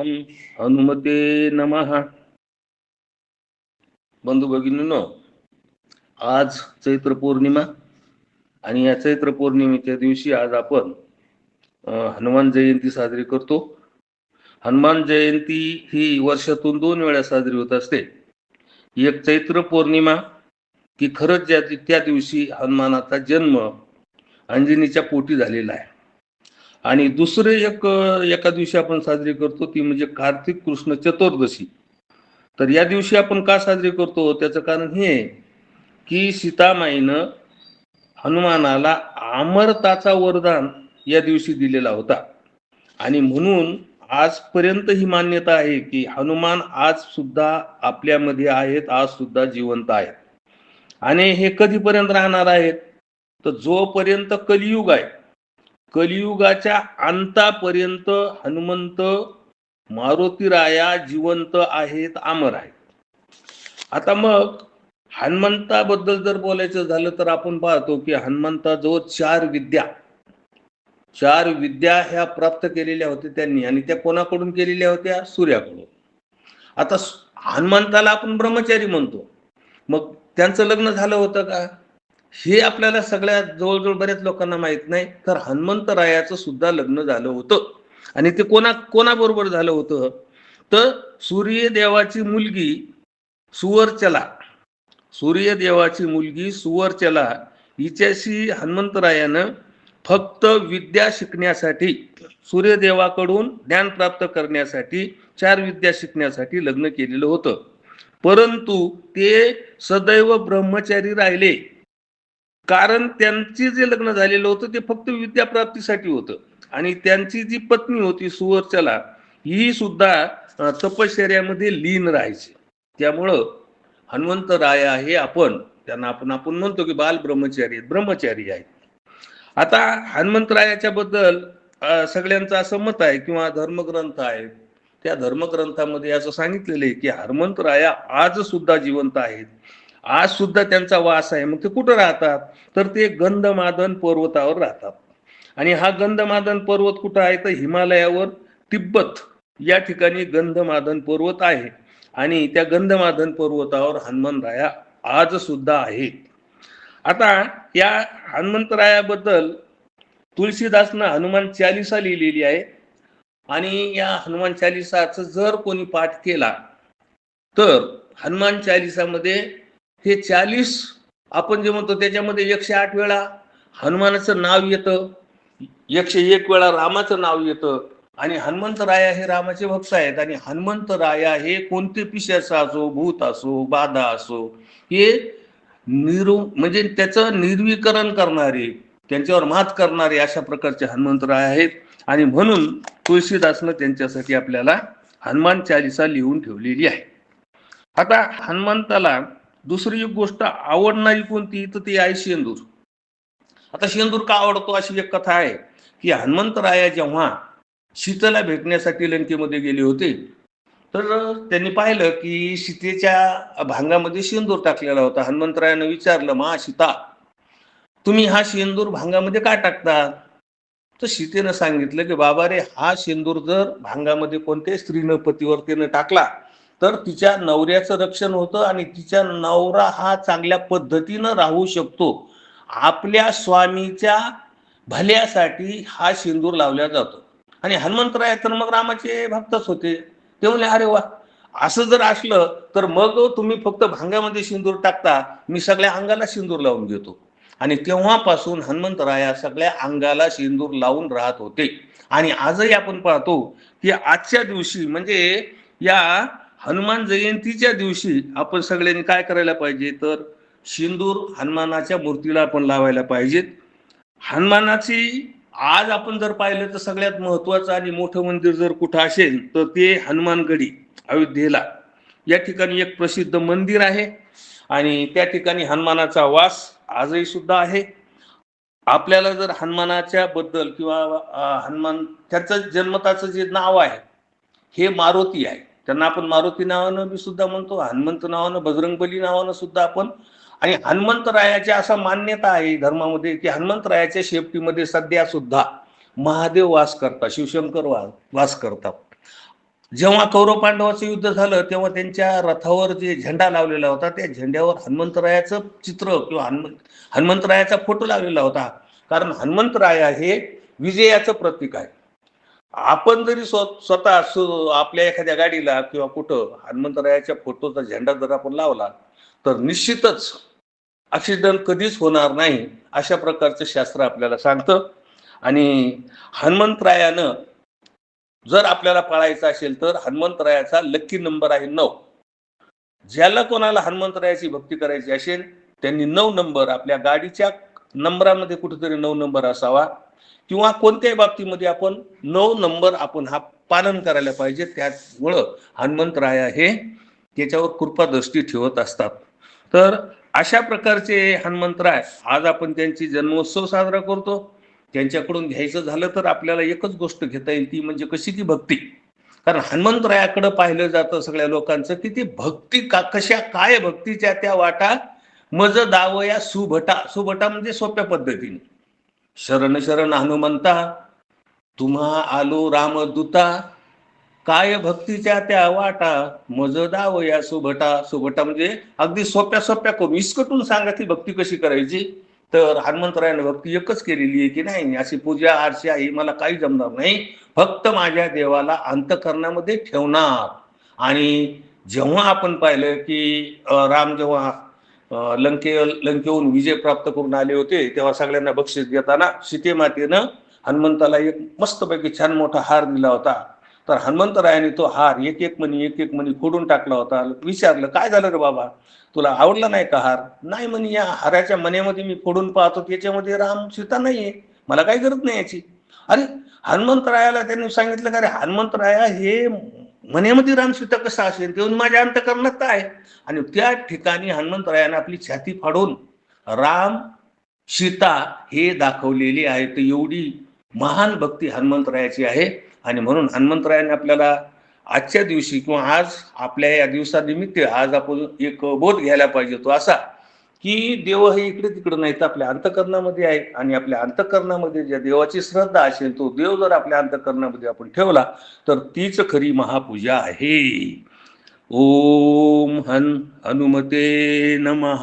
हम हनुमते नमः. बंधू भगिनींनो, आज चैत्र पौर्णिमा आणि या चैत्र पौर्णिमेच्या दिवशी आज आपण हनुमान जयंती साजरी करतो. हनुमान जयंती ही वर्षातून 2 वेळा साजरी होत असते. एक चैत्र पौर्णिमा की खरंच त्या दिवशी हनुमानाचा जन्म अंजनीच्या पोटी झालेला आहे, आणि दुसरे एका दिवशी आपण साजरी करतो ती म्हणजे कार्तिक कृष्ण चतुर्दशी. तर या दिवशी आपण का साजरी करतो त्याचं कारण हे की सीतामाईनं हनुमानाला अमरताचा वरदान या दिवशी दिलेला होता, आणि म्हणून आजपर्यंत ही मान्यता आहे की हनुमान आज सुद्धा आपल्यामध्ये आहेत, आज सुद्धा जिवंत आहेत. आणि हे कधीपर्यंत राहणार आहेत तर जोपर्यंत कलियुग आहे, कलियुगाच्या अंतापर्यंत हनुमंत मारुतीराया जिवंत आहेत, अमर आहेत. आता मग हनुमंताबद्दल जर बोलायचं झालं तर आपण पाहतो की हनुमंताजवळ 4 विद्या ह्या प्राप्त केलेल्या होत्या त्यांनी, आणि त्या कोणाकडून केलेल्या होत्या? सूर्याकडून. आता हनुमंताला आपण ब्रह्मचारी म्हणतो, मग त्यांचं लग्न झालं होतं का हे आपल्याला सगळ्यात जवळजवळ बऱ्याच लोकांना माहित नाही. तर हनुमंतरायाचं सुद्धा लग्न झालं होतं, आणि ते कोणाबरोबर झालं होतं तर सूर्यदेवाची मुलगी सुवर्चला हिच्याशी हनुमंतरायानं फक्त विद्या शिकण्यासाठी, सूर्यदेवाकडून ज्ञान प्राप्त करण्यासाठी 4 विद्या शिकण्यासाठी लग्न केलेलं होतं. परंतु ते सदैव ब्रह्मचारी राहिले, कारण त्यांची जे लग्न झालेलं होतं ते फक्त विद्या प्राप्तीसाठी होतं. आणि त्यांची जी पत्नी होती सुवर्चला, ही सुद्धा तपश्चर्यामध्ये लीन राहायची. त्यामुळं हनुमंतराया हे त्यांना आपण म्हणतो की बाल ब्रह्मचारी आहेत. आता हनुमंतरायाच्या बद्दल सगळ्यांचं असं मत आहे किंवा धर्मग्रंथ आहेत, त्या धर्मग्रंथामध्ये असं सांगितलेलं आहे की हनुमंतराया आज सुद्धा जिवंत आहेत, आज सुद्धा त्यांचा वास आहे. मग ते कुठं राहतात तर ते गंधमादन पर्वतावर राहतात. आणि हा गंधमादन पर्वत कुठं आहे तर हिमालयावर तिब्बत या ठिकाणी गंधमादन पर्वत आहे, आणि त्या गंधमादन पर्वतावर हनुमंतराया आज सुद्धा आहेत. आता या हनुमंतरायाबद्दल तुळशीदासनं हनुमान चालिसा लिहिलेली आहे, आणि या हनुमान चालिसाचं जर कोणी पाठ केला तर हनुमान चालिसामध्ये हे 40 आपण जे म्हणतो त्याच्यामध्ये 108 वेळा हनुमानाचं नाव येतं, 101 वेळा रामाचं नाव येतं. आणि हनुमंतराया हे रामाचे भक्त आहेत, आणि हनुमंतराया हे कोणते पिशाच असो, भूत असो, बाधा असो, हे म्हणजे त्याचं निर्विकरण करणारे, त्यांच्यावर मात करणारे अशा प्रकारचे हनुमंतराय आहेत. आणि म्हणून तुळशीदासनं त्यांच्यासाठी आपल्याला हनुमान चालिसा लिहून ठेवलेली आहे. आता हनुमंताला दुसरी एक गोष्ट आवडणारी कोणती तर ती आहे शेंदूर. आता शेंदूर का आवडतो अशी एक कथा आहे की हनुमंतराया जेव्हा सीतेला भेटण्यासाठी लंकेमध्ये गेले होते, तर त्यांनी पाहिलं की सीतेच्या भांगामध्ये शेंदूर टाकलेला होता. हनुमंतरायानं विचारलं, मा सीता, तुम्ही हा शेंदूर भांगामध्ये का टाकता? तर सीतेनं सांगितलं की बाबा रे, हा शेंदूर जर भांगामध्ये कोणत्याही स्त्रीनं पतिवर्तीनं टाकला तर तिच्या नवऱ्याचं रक्षण होतं, आणि तिच्या नवरा हा चांगल्या पद्धतीनं राहू शकतो. आपल्या स्वामीच्या भल्यासाठी हा शेंदूर लावला जातो. आणि हनुमंतराय तर मग रामाचे भक्तच होते. ते म्हणले, अरे वा, असं जर असलं तर मग तुम्ही फक्त भांगामध्ये शेंदूर टाकता, मी सगळ्या अंगाला शेंदूर लावून देतो. आणि तेव्हापासून हनुमंतराया सगळ्या अंगाला शेंदूर लावून राहत होते. आणि आजही आपण पाहतो की आजच्या दिवशी म्हणजे या हनुमान जयंतीच्या दिवशी आपण सगळ्यांनी काय करायला पाहिजे तर शेंदूर हनुमानाच्या मूर्तीला आपण लावायला पाहिजेत. हनुमानाची आज आपण जर पाहिलं तर सगळ्यात महत्वाचं आणि मोठं मंदिर जर कुठं असेल तर ते हनुमानगडी अयोध्येला, या ठिकाणी एक प्रसिद्ध मंदिर आहे, आणि त्या ठिकाणी हनुमानाचा वास आजही सुद्धा आहे. आपल्याला जर हनुमानाच्या बद्दल किंवा हनुमान त्याचं जन्मताचं जे नाव आहे हे मारुती आहे, त्यांना आपण मारुती नावानं बी सुद्धा म्हणतो, हनुमंत नावानं, बजरंगबली नावानं सुद्धा आपण. आणि हनुमंतरायाच्या असा मान्यता आहे धर्मामध्ये की हनुमंतरायाच्या शेपटीमध्ये सध्या सुद्धा महादेव वास करतात, शिवशंकर वास करतात. जेव्हा कौरव पांडवाचं युद्ध झालं तेव्हा त्यांच्या रथावर जे झेंडा लावलेला होता त्या झेंड्यावर हनुमंतरायाचं चित्र किंवा हनुमंतरायाचा फोटो लावलेला होता. कारण हनुमंतराया हे विजयाचं प्रतीक आहे. आपण जरी स्वतः आपल्या एखाद्या गाडीला किंवा कुठं हनुमंतरायाच्या फोटोचा झेंडा जर आपण लावला तर निश्चितच ॲक्सिडेंट कधीच होणार नाही, अशा प्रकारचं शास्त्र आपल्याला सांगतं. आणि हनुमंतरायानं जर आपल्याला पाळायचं असेल तर हनुमंतरायाचा लक्की नंबर आहे 9. ज्याला कोणाला हनुमंतरायाची भक्ती करायची असेल त्यांनी 9 नंबर आपल्या गाडीच्या नंबरामध्ये कुठेतरी 9 नंबर असावा किंवा कोणत्याही बाबतीमध्ये आपण 9 नंबर आपण हा पालन करायला पाहिजे. त्यामुळं हनुमंतराया हे त्याच्यावर कृपादृष्टी ठेवत असतात. तर अशा प्रकारचे हनुमंतराय आज आपण त्यांची जन्मोत्सव साजरा करतो. त्यांच्याकडून घ्यायचं झालं तर आपल्याला एकच गोष्ट घेता येईल, ती म्हणजे कशी ती भक्ती. कारण हनुमंतरायाकडे पाहिलं जातं सगळ्या लोकांचं की ती भक्ती कशा काय भक्तीच्या त्या वाटा मज दावया सुभटा. सुभटा म्हणजे सोप्या पद्धतीने शरण शरण हनुमंता तुम्हा आलो रामदूता काय भक्तीच्या त्या वाटा मज दावया सुभटा. सुभटा म्हणजे अगदी सोप्या सोप्या करून विस्कटून सांगा ती भक्ती कशी करायची. तर हनुमंतरायाने भक्ती एकच केलेली आहे की नाही अशी पूजा अर्चा ही मला काही जमणार नाही, फक्त माझ्या देवाला अंतःकरणामध्ये ठेवणार. आणि जेव्हा आपण पाहिलं की राम जेव्हा लंकेहून विजय प्राप्त करून आले होते तेव्हा सगळ्यांना बक्षीस देताना सीतेमातेनं हनुमंताला एक मस्तपैकी छान मोठा हार दिला होता. तर हनुमंतरायाने तो हार एक एक मणी फोडून टाकला होता. विचारलं काय झालं रे बाबा, तुला आवडला नाही का हार? नाही म्हणे, या हाराच्या मण्यामध्ये मी फोडून पाहतो त्याच्यामध्ये राम सीता नाहीये, मला काही गरज नाही याची. अरे हनुमंतरायाला त्यांनी सांगितलं का रे हनुमंतराया हे मण्यामध्ये राम सीता कसा असेल, तेव्हा माझ्या अंतःकरणात काय. आणि त्या ठिकाणी हनुमंतरायाने आपली छाती फाडून राम सीता हे दाखवलेली आहे. तर एवढी महान भक्ती हनुमंतरायाची आहे. आणि म्हणून हनुमंतरायाने आपल्याला आजच्या दिवशी किंवा आज आपल्या या दिवसानिमित्त आज आपण एक बोध घ्यायला पाहिजे तो असा की देव हे इकडे तिकडे नाही तर आपल्या अंतःकरणामध्ये आहे. आणि आपल्या अंतःकरणामध्ये ज्या देवाची श्रद्धा असेल तो देव जर आपल्या अंतःकरणामध्ये आपण ठेवला तर तीच खरी महापूजा आहे. ओम हनुमते नमः.